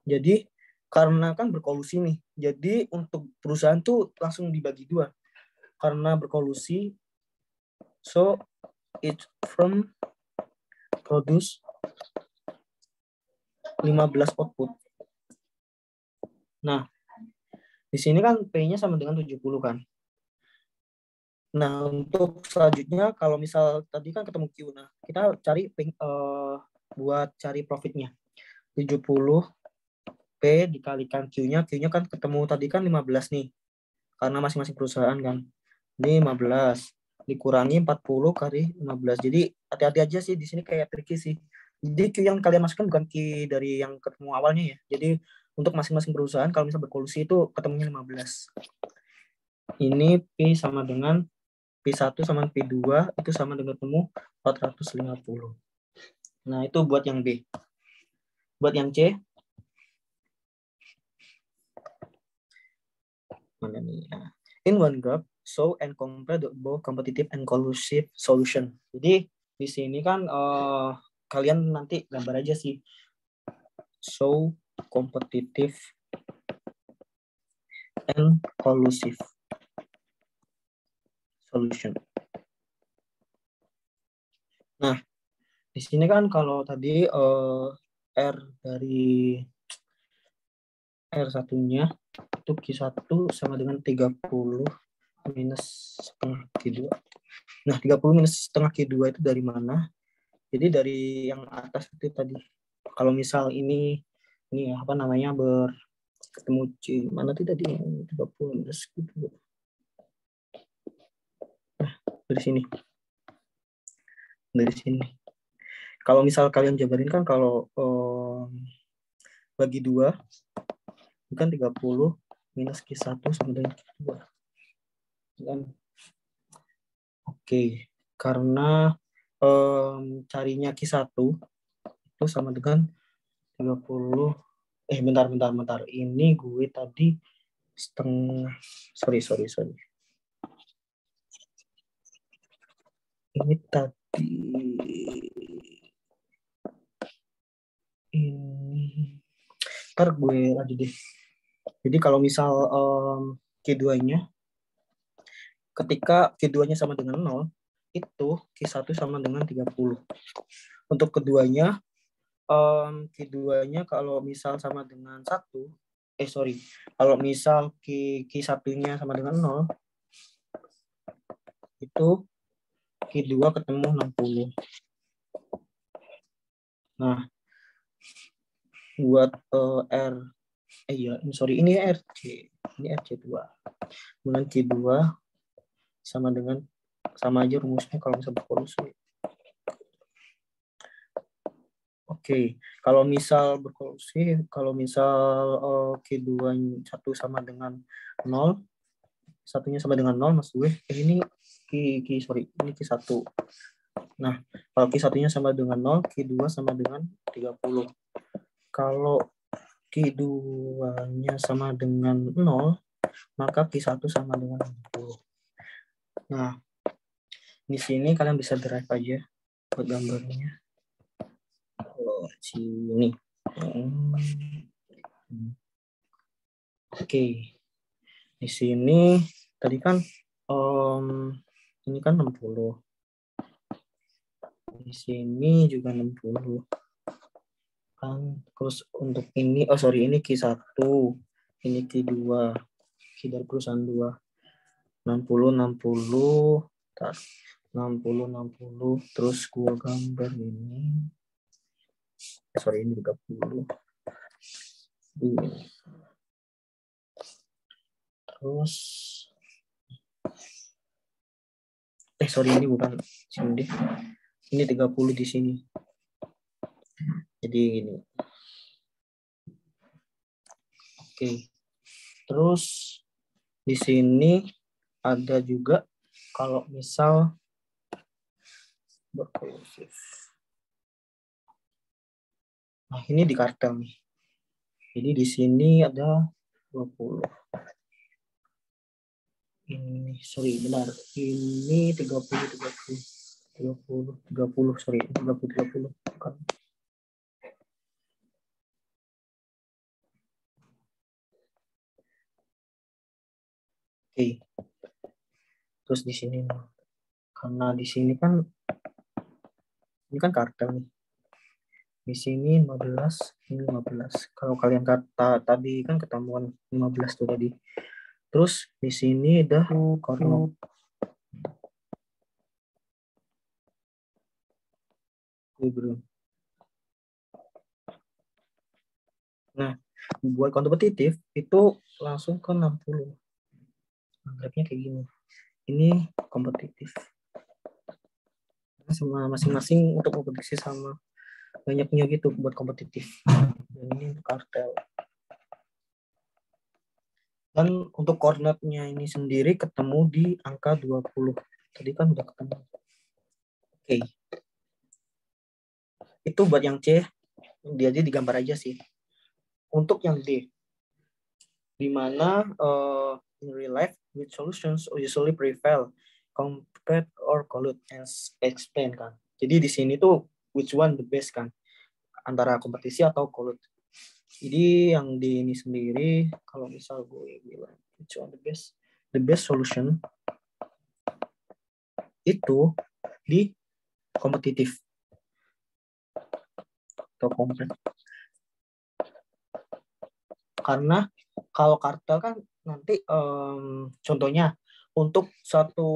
Jadi karena kan berkolusi nih, jadi untuk perusahaan tuh langsung dibagi dua. Karena berkolusi, So each firm produce 15 output. Nah, di sini kan P-nya sama dengan 70 kan. Nah, untuk selanjutnya kalau misal tadi kan ketemu Q. Nah, kita cari buat cari profitnya. 70 P dikalikan Q-nya. Q-nya kan ketemu tadi kan 15 nih. Karena masing-masing perusahaan kan. Ini 15 dikurangi 40 kali 15. Jadi hati-hati aja sih di sini kayak tricky sih. Jadi Q yang kalian masukkan bukan Q dari yang ketemu awalnya ya. Jadi untuk masing-masing perusahaan kalau misal berkolusi itu ketemunya 15. Ini P sama dengan P1 sama P2 itu sama dengan temu 450. Nah, itu buat yang B. Buat yang C, mana nih? In one graph, show and compare the both competitive and collusive solution. Jadi di sini kan kalian nanti gambar aja sih. Show competitive and collusive solution. Nah, di sini kan kalau tadi R dari R1-nya itu Q1 sama dengan 30 minus setengah Q2. Nah, 30 minus setengah Q2 itu dari mana? Jadi dari yang atas itu tadi. Kalau misal ini ya, apa namanya, ketemu C. Mana tuh tadi? 30 minus Q2. Nah, dari sini. Dari sini. Kalau misal kalian jabarin kan kalau bagi 2 bukan 30 minus Q1 sama dengan Q2. Kan? Oke, karena carinya Q1 itu sama dengan 30. Bentar. Ini gue tadi setengah. Sorry. Ini tadi. Ini. Ntar gue aja deh. Jadi kalau misal Q2-nya, ketika Q2-nya sama dengan 0, itu Q1 sama dengan 30. Untuk keduanya, Q2-nya kalau misal sama dengan 1, kalau misal Q1-nya sama dengan 0, itu Q2 ketemu 60. Nah, buat ini RC. Ini RC2. Dengan Q2 sama aja rumusnya kalau misal berkolusi. Oke, kalau misal berkolusi, kalau misal Q2 1 sama dengan 0, satunya sama dengan 0, maksud gue, ini ini Q1. Nah, kalau Q1-nya sama dengan 0, Q2 sama dengan 30. Kalau Q2-nya sama dengan 0, maka Q1 sama dengan 60. Nah, di sini kalian bisa drive aja buat gambarnya. Sini. Oke. Di sini tadi kan ini kan 60. Di sini juga 60. Kan terus untuk ini ini Q1, ini Q2. Q dari perusahaan 2. 60 terus gua gambar ini. Ini 30. Terus ini bukan sini deh. Ini 30 di sini. Jadi gini. Oke. Terus di sini ada juga kalau misal berkolusif. Nah, ini di kartel nih. Jadi di sini ada 20. Ini benar. Ini 30 kan. Oke. Terus di sini Karena di sini kan ini kan kartel nih. Di sini 15, ini 15. Kalau kalian kata tadi kan ketemuan 15 tuh tadi. Terus di sini udah Cornell. Nah, buat kompetitif itu langsung ke 60. Anggapnya kayak gini. Ini kompetitif. Sama masing-masing untuk kompetisi sama banyaknya gitu buat kompetitif. Dan ini untuk kartel. Dan untuk koordinatnya ini sendiri ketemu di angka 20. Tadi kan udah ketemu. Oke. Itu buat yang C, dia aja digambar aja sih. Untuk yang D, di mana in real life, which solutions usually prevail, compete or collude as explained kan. Jadi di sini tuh which one the best kan, antara kompetisi atau collude. Jadi yang di ini sendiri, kalau misal gue bilang which one the best solution itu di kompetitif atau kompet. Karena kalau kartel kan nanti contohnya untuk satu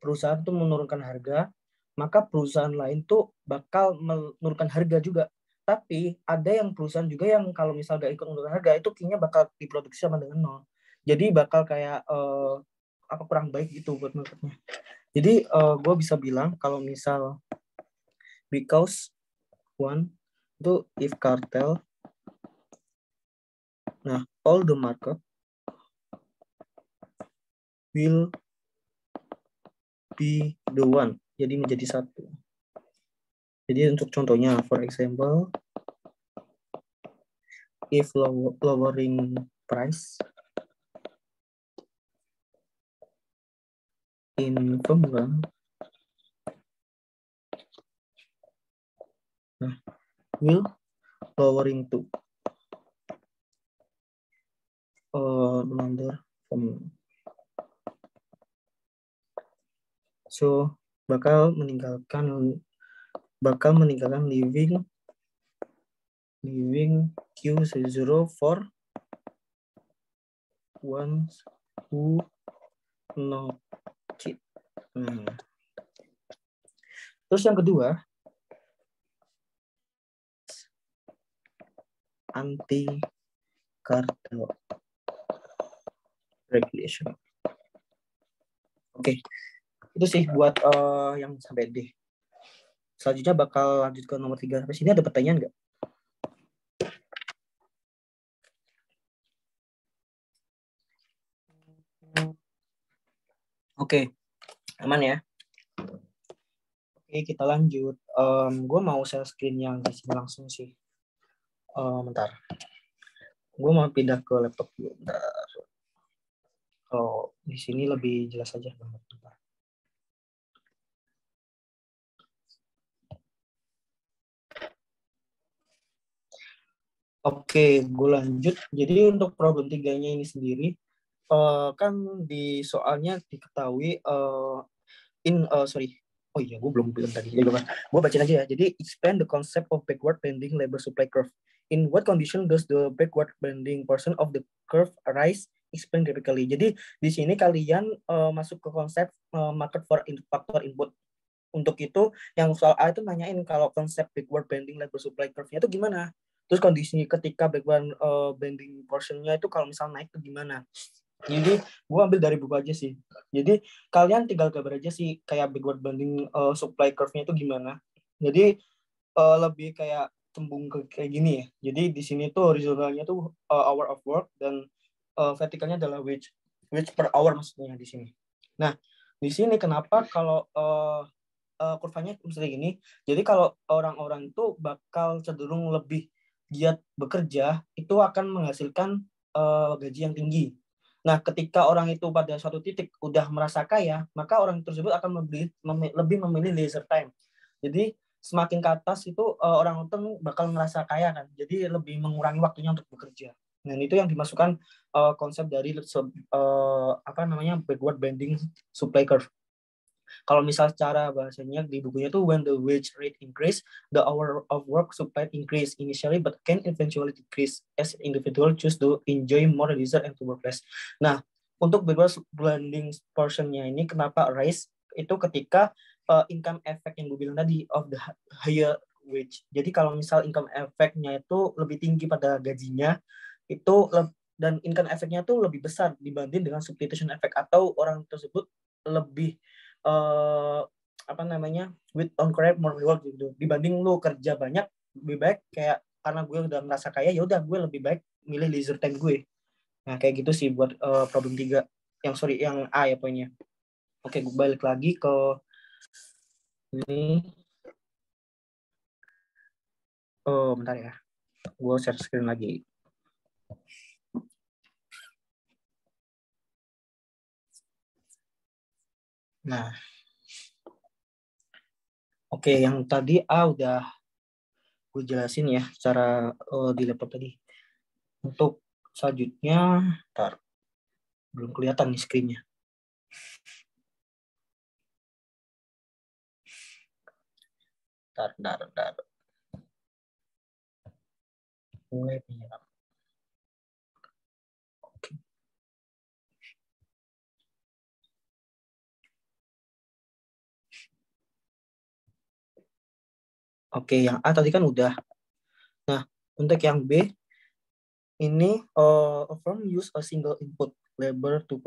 perusahaan tuh menurunkan harga, maka perusahaan lain tuh bakal menurunkan harga juga. Tapi ada yang perusahaan juga yang kalau misal gak ikut menurunkan harga itu kayaknya bakal diproduksi sama dengan nol. Jadi bakal kayak kurang baik gitu buat marketnya. Jadi gue bisa bilang kalau misal because one itu if cartel, nah all the market will be the one. Jadi menjadi satu. Jadi untuk contohnya, for example, if lowering price in formula, nah, will lowering to number formula. So bakal meninggalkan living Q0 for ones who not cheat. Terus yang kedua, anti cartel regulation. Oke, itu sih buat yang sampai D. Selanjutnya bakal lanjut ke nomor 3. Sampai sini ada pertanyaan nggak? Oke, aman ya. Oke, kita lanjut. Gue mau share screen yang di sini langsung sih. Bentar. Gue mau pindah ke laptop dulu. Bentar. Kalau di sini lebih jelas aja. Bentar. Oke, gue lanjut. Jadi untuk problem 3-nya ini sendiri, kan di soalnya diketahui oh iya, gue belum bilang tadi. Gue bacain aja ya. Jadi expand the concept of backward bending labor supply curve. In what condition does the backward bending portion of the curve arise? Explain graphically. Jadi di sini kalian masuk ke konsep market for factor input. Untuk itu yang soal A itu nanyain kalau konsep backward bending labor supply curve-nya itu gimana? Terus kondisi ketika backward bending portion-nya itu kalau misal naik itu gimana? Jadi gue ambil dari buku aja sih. Jadi kalian tinggal gambar aja sih kayak backward bending supply curve-nya itu gimana. Jadi lebih kayak cembung ke kayak gini ya. Jadi di sini tuh horizontalnya tuh hour of work dan vertikalnya adalah wage per hour maksudnya di sini. Nah, di sini kenapa kalau kurvanya seperti gini. Jadi kalau orang-orang itu bakal cenderung lebih giat bekerja, itu akan menghasilkan gaji yang tinggi. Nah, ketika orang itu pada suatu titik udah merasa kaya, maka orang tersebut akan lebih memilih leisure time. Jadi semakin ke atas itu orang itu bakal merasa kaya kan. Jadi lebih mengurangi waktunya untuk bekerja. Dan itu yang dimasukkan konsep dari backward bending supply curve. Kalau misal cara bahasanya di bukunya tuh when the wage rate increase, the hour of work supplied increase initially but can eventually decrease as individual choose to enjoy more leisure and to work less. Nah, untuk bebas blending portionnya ini kenapa rise itu ketika income effect yang gue bilang tadi of the higher wage. Jadi kalau misal income effect-nya itu lebih tinggi pada gajinya itu dan income effect-nya tuh lebih besar dibanding dengan substitution effect atau orang tersebut lebih apa namanya with on correct more reward gitu dibanding lu kerja banyak lebih baik kayak karena gue udah merasa kaya ya udah gue lebih baik milih leisure time gue. Nah kayak gitu sih buat problem 3 yang A ya poinnya. Oke, gue balik lagi ke ini. Bentar ya, gue share screen lagi. Nah, oke, yang tadi A udah gue jelasin ya cara di laptop tadi. Untuk selanjutnya, ntar belum kelihatan nih screen-nya. Ntar. Mulai penyiram. Oke, yang A tadi kan udah. Nah, untuk yang B, ini a firm use a single input labor to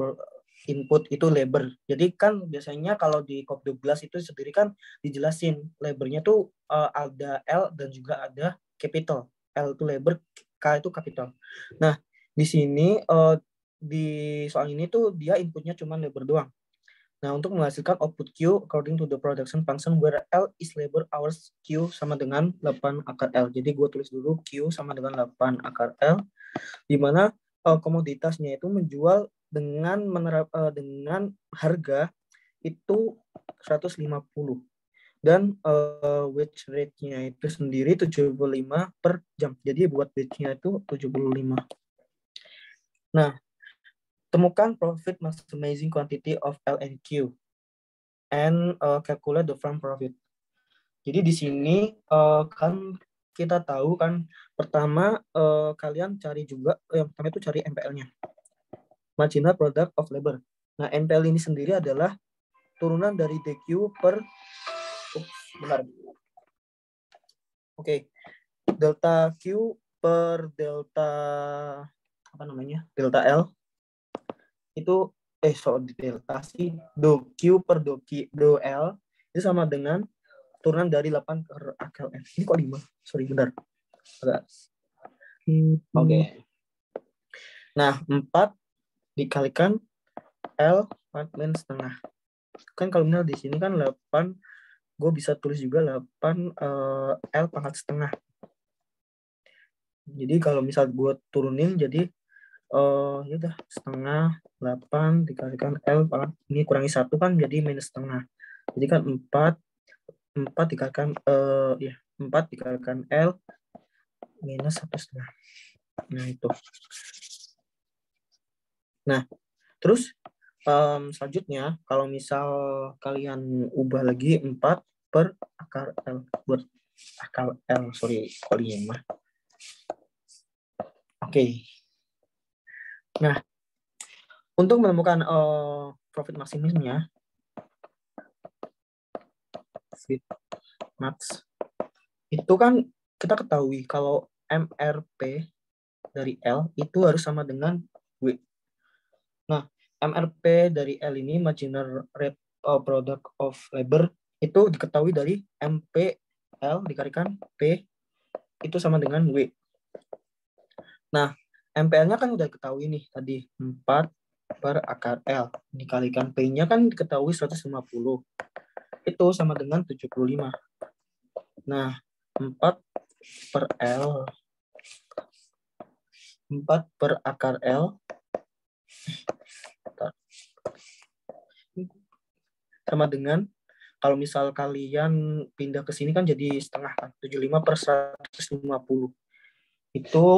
input itu labor. Jadi kan biasanya kalau di COP12 itu sendiri kan dijelasin labornya tuh ada L dan juga ada capital. L itu labor, K itu capital. Nah, di sini di soal ini tuh dia inputnya cuma labor doang. Nah, untuk menghasilkan output Q according to the production function where L is labor hours, Q sama dengan 8 akar L. Jadi gue tulis dulu Q sama dengan 8 akar L, di mana komoditasnya itu menjual dengan harga itu 150 dan wage rate-nya itu sendiri 75 per jam. Jadi buat wage-nya itu 75. Nah, temukan profit maximizing quantity of L and Q and calculate the firm profit. Jadi di sini kan kita tahu kan pertama kalian cari juga yang pertama itu cari MPL-nya. Marginal Product of Labor. Nah, MPL ini sendiri adalah turunan dari DQ per benar. Oke. Delta Q per delta apa namanya? Delta L itu delta sih do Q per do L itu sama dengan turunan dari 8 per akar L. Ini kok 5? Sorry, bentar. Oke. Nah, 4 dikalikan L min setengah. Kan kalau misal di sini kan 8, gue bisa tulis juga 8 L pangkat setengah. Jadi kalau misal gue turunin jadi ya udah setengah 8 dikalikan L pangkat ini kurangi 1 kan jadi minus setengah. Jadi kan 4 dikalikan 4 dikalikan L minus 1,5. Nah itu. Nah terus selanjutnya kalau misal kalian ubah lagi 4 per akar L buat akar L kolinya mah. Oke. Nah, untuk menemukan profit maksimumnya profit max itu kan kita ketahui kalau MRP dari L itu harus sama dengan W. Nah, MRP dari L ini marginal rate of product of labor itu diketahui dari MPL dikalikan P itu sama dengan W. Nah, MPL-nya kan udah diketahui nih tadi 4 per akar L dikalikan P-nya kan diketahui 150. Itu sama dengan 75. Nah, 4 per L 4 per akar L sama dengan kalau misal kalian pindah ke sini kan jadi setengah kan 75 per 150 itu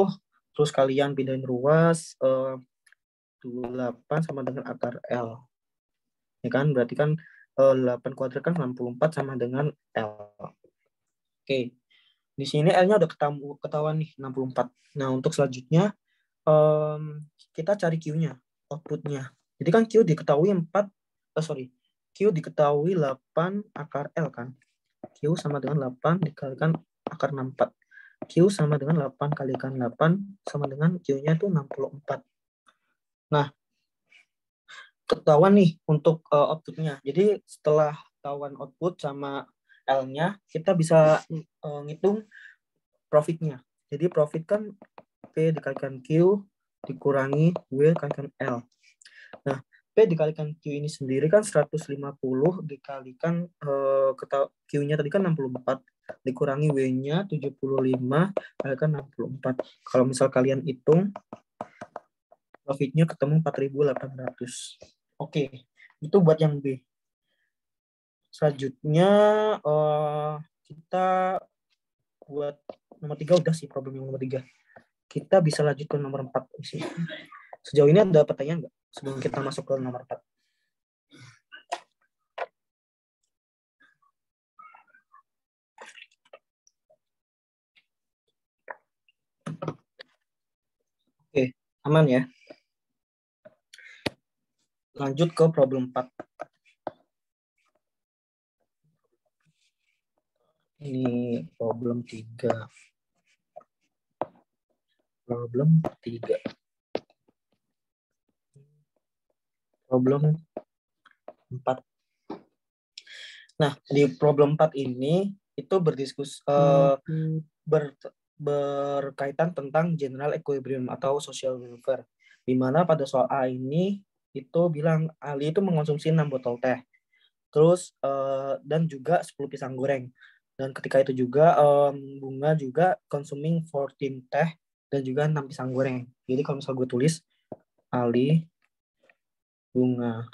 terus kalian pindahin ruas 28 sama dengan akar L ya kan berarti kan 8 kuadrat kan 64 sama dengan L. Oke. Di sini L-nya udah ketahuan nih 64. Nah, untuk selanjutnya kita cari Q-nya, output-nya. Jadi kan Q diketahui 4, Q diketahui 8 akar L kan. Q sama dengan 8 dikalikan akar 64. Q sama dengan 8 kalikan 8 sama dengan Q-nya itu 64. Nah, ketahuan nih untuk output-nya. Jadi setelah ketahuan output sama L-nya, kita bisa ngitung profit-nya. Jadi profit kan P dikalikan Q dikurangi W dikalikan L. Nah, P dikalikan Q ini sendiri kan 150 dikalikan Q-nya tadi kan 64 dikurangi W-nya 75 dikalikan 64. Kalau misal kalian hitung profitnya ketemu 4.800. Oke, itu buat yang B. Selanjutnya kita buat nomor 3 udah sih problem yang nomor 3. Kita bisa lanjut ke nomor 4. Sejauh ini ada pertanyaan nggak sebelum kita masuk ke nomor 4? Oke, aman ya. Lanjut ke problem 4. Ini problem 3. Problem 3. Problem 4. Nah, di problem 4 ini itu berkaitan tentang general equilibrium atau social welfare. Di mana pada soal A ini itu bilang Ali itu mengonsumsi 6 botol teh. Terus dan juga 10 pisang goreng. Dan ketika itu juga Bunga juga consuming 14 teh dan juga 6 pisang goreng. Jadi kalau misal gue tulis Ali, Bunga.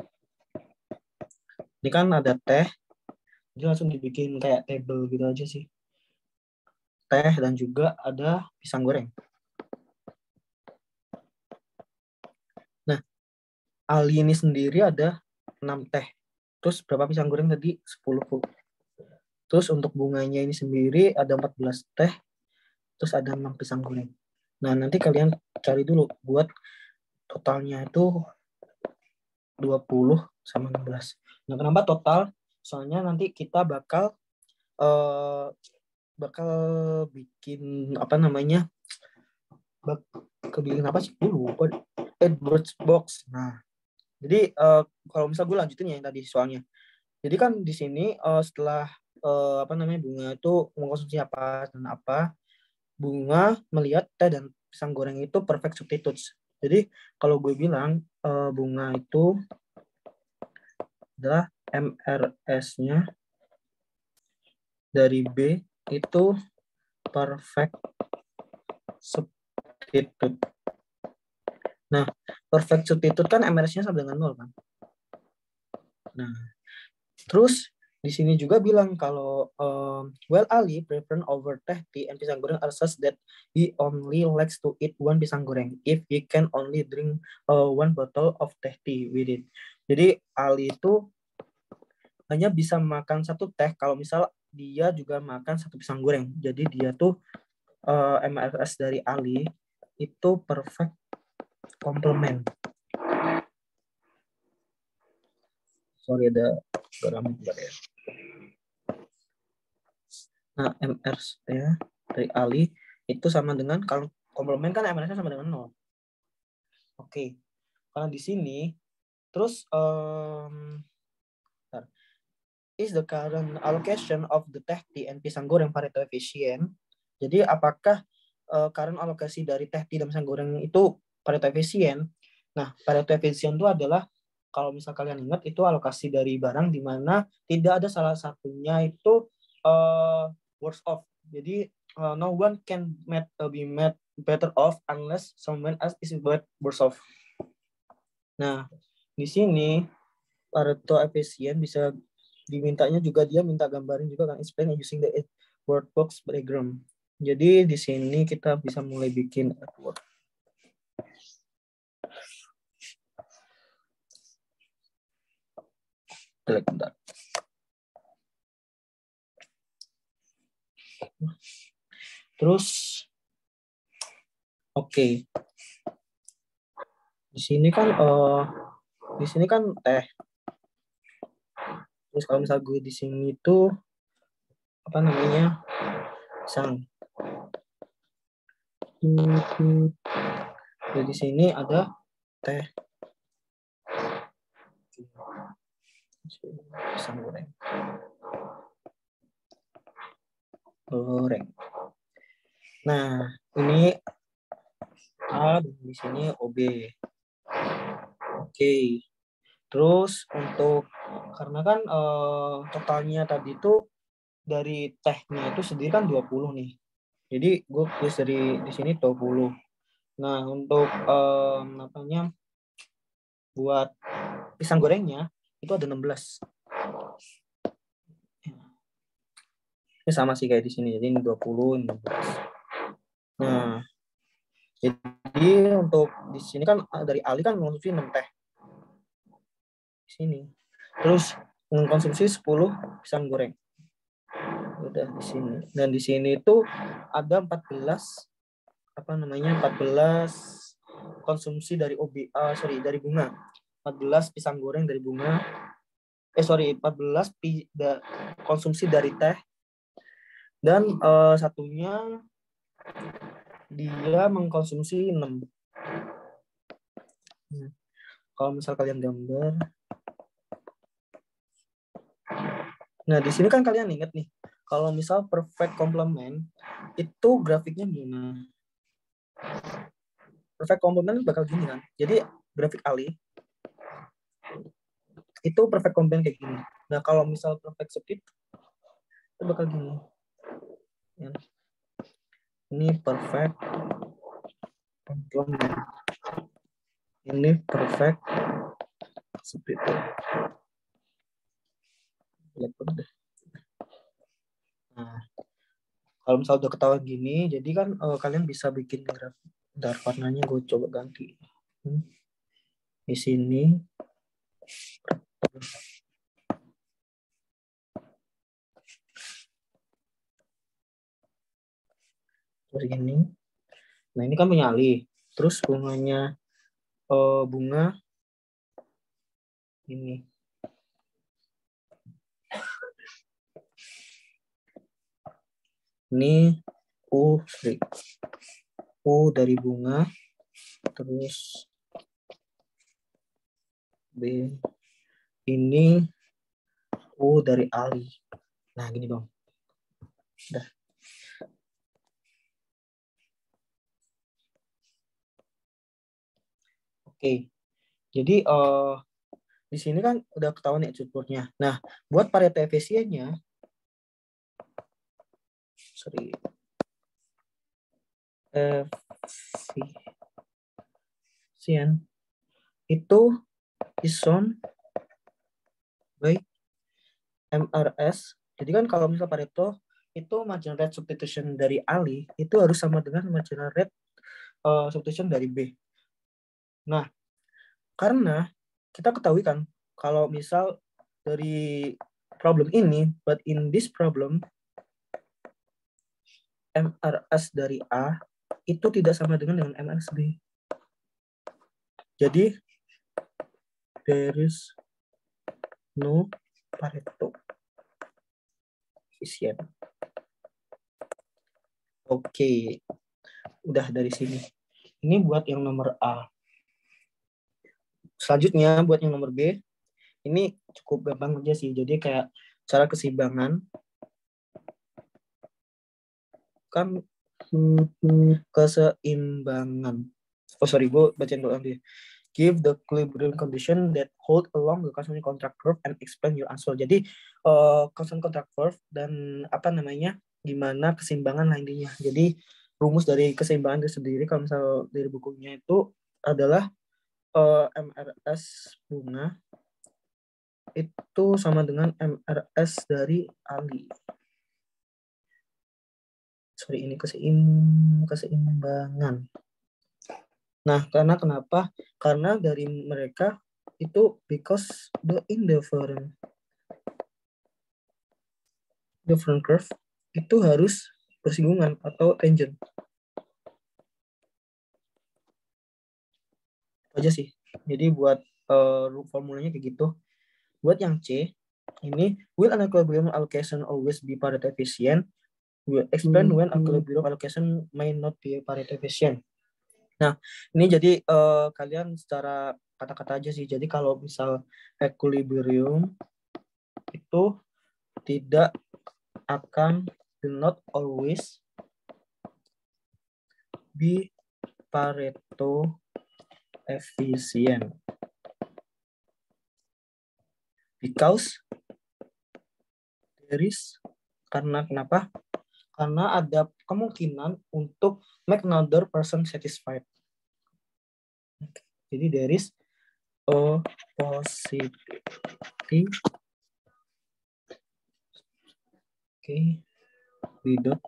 Ini kan ada teh. Jadi langsung dibikin kayak table gitu aja sih. Teh dan juga ada pisang goreng. Nah, Ali ini sendiri ada 6 teh. Terus berapa pisang goreng tadi? 10. Terus untuk bunganya ini sendiri ada 14 teh. Terus ada 6 pisang goreng. Nah, nanti kalian cari dulu buat totalnya itu 20 sama 16. Nah, kenapa total? Soalnya nanti kita bakal bikin apa namanya? Bikin apa sih? Lupa. Edwards box. Nah, jadi kalau misal gue lanjutin ya yang tadi soalnya. Jadi kan di sini setelah apa namanya Bunga itu mengkonsumsi apa dan apa, Bunga melihat teh dan pisang goreng itu perfect substitutes. Jadi kalau gue bilang Bunga itu adalah MRS-nya dari B itu perfect substitute. Nah, perfect substitute kan MRS-nya sama dengan 0 kan. Nah, terus di sini juga bilang kalau well Ali prefer over teh, tea, and pisang goreng are such that he only likes to eat one pisang goreng if he can only drink one bottle of teh tea with it. Jadi Ali itu hanya bisa makan satu teh kalau misal dia juga makan satu pisang goreng. Jadi dia tuh MRS dari Ali itu perfect complement. Sorry ada garam ya. Nah, MRS ya dari Ali itu sama dengan kalau komplement kan MRS sama dengan 0. Oke. Karena di sini terus is the current allocation of the teh tea and pisang goreng Pareto efficient. Jadi apakah current alokasi dari teh tea dan pisang goreng itu Pareto efficient? Nah, Pareto efficient itu adalah kalau misal kalian ingat itu alokasi dari barang di mana tidak ada salah satunya itu worse off. Jadi no one can be made better off unless someone else is worse off. Nah, di sini Pareto efficient bisa dimintanya juga dia minta gambarin juga kan explain using the word box diagram. Jadi di sini kita bisa mulai bikin artwork. Bentar. Terus oke. Di sini kan teh. Terus kalau misal gue di sini tuh apa namanya? Pisang. Jadi di sini ada teh. Pisang goreng. Nah, ini A dan di sini OB. Oke. Terus untuk karena kan totalnya tadi itu dari tehnya itu sendiri kan 20 nih. Jadi gue tulis dari di sini 20. Nah, untuk buat pisang gorengnya itu ada 16. Ini sama sih kayak di sini. Jadi ini 20, ini 16. Nah, jadi untuk di sini kan dari Ali kan mengonsumsi 6 teh. Di sini. Terus mengkonsumsi 10 pisang goreng. Udah di sini. Dan di sini itu ada 14 konsumsi dari dari bunga. 14 pisang goreng dari bunga. 14 konsumsi dari teh. Dan satunya dia mengkonsumsi 6. Kalau misal kalian gambar. Nah, di sini kan kalian ingat nih, kalau misal perfect complement itu grafiknya gimana? Perfect complement bakal gini kan. Jadi grafik Ali itu perfect complement kayak gini. Nah, kalau misal perfect split itu bakal gini. Ya. Ini perfect complement. Ini perfect split. Nah, kalau misal udah ketahuan gini, jadi kan kalian bisa bikin grafik. Bentar, warnanya gue coba ganti. Di sini. Terus ini. Nah, ini kan punya Ali. Terus bunganya bunga ini. Ini U dari bunga. Terus B. Ini U dari Ali. Nah, gini dong. Udah. Oke. Jadi di sini kan udah ketahuan ya outputnya. Nah, buat Pareto efisiennya, efisien itu ison by MRS. Jadi kan kalau misal Pareto itu marginal rate substitution dari Ali itu harus sama dengan marginal rate substitution dari B. Nah, karena kita ketahui kan kalau misal dari problem ini, but in this problem MRS dari A itu tidak sama dengan MRS B. Jadi there is no Pareto efficient. Oke, udah dari sini. Ini buat yang nomor A. Selanjutnya buat yang nomor B, ini cukup gampang aja sih. Jadi kayak cara keseimbangan kan keseimbangan. Gue bacain dulu nanti. Give the equilibrium condition that hold along the constant contract curve and explain your answer. Jadi constant contract curve dan gimana keseimbangan lah intinya. Jadi rumus dari keseimbangan itu sendiri kalau misal dari bukunya itu adalah MRS bunga itu sama dengan MRS dari Ali. Ini keseimbangan. Nah, karena kenapa? Karena dari mereka itu because the indifferent curve itu harus bersinggungan atau tangent. Itu aja sih. Jadi buat formulanya kayak gitu. Buat yang C, ini will an equilibrium allocation always be Pareto efficient? Will explain when equilibrium allocation may not be Pareto efficient. Nah, ini jadi kalian secara kata-kata aja sih. Jadi kalau misal equilibrium itu tidak akan, will not always be Pareto efficient. Because there is, karena kenapa? Karena ada kemungkinan untuk make another person satisfied. Jadi there is a possibility, okay, we don't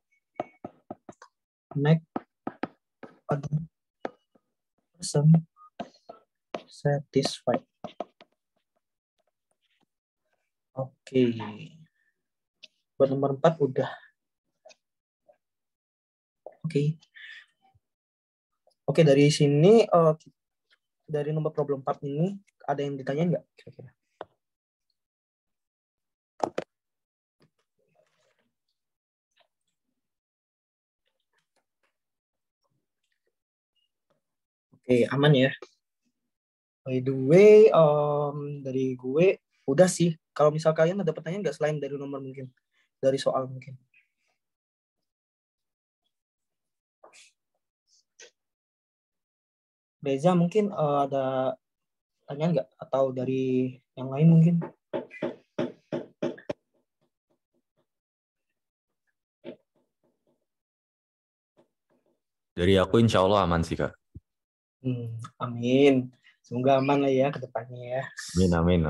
make other person satisfied. Oke. Buat nomor 4 udah. Oke. Oke, dari sini dari nomor problem 4 ini ada yang ditanyain nggak kira-kira? Oke, aman ya. By the way, dari gue udah sih. Kalau misal kalian ada pertanyaan nggak selain dari nomor mungkin, dari soal mungkin. Reza mungkin ada pertanyaan nggak, atau dari yang lain mungkin? Dari aku insya Allah aman sih, Kak. Amin. Semoga aman lah ya ke depannya ya. Amin.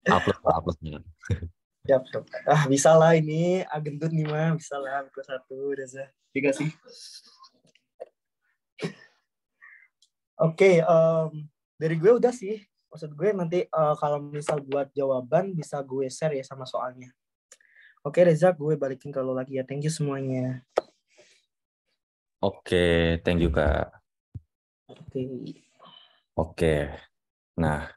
Upload. Siap. Bisa lah ini, gendut nih mah. Bisa lah, plus 1, Reza. Tiga sih. Oke, dari gue udah sih. Maksud gue nanti kalau misal buat jawaban bisa gue share ya sama soalnya. Oke Reza, gue balikin ke lo lagi ya. Thank you semuanya. Oke, thank you, Kak. Oke. Oke. Nah,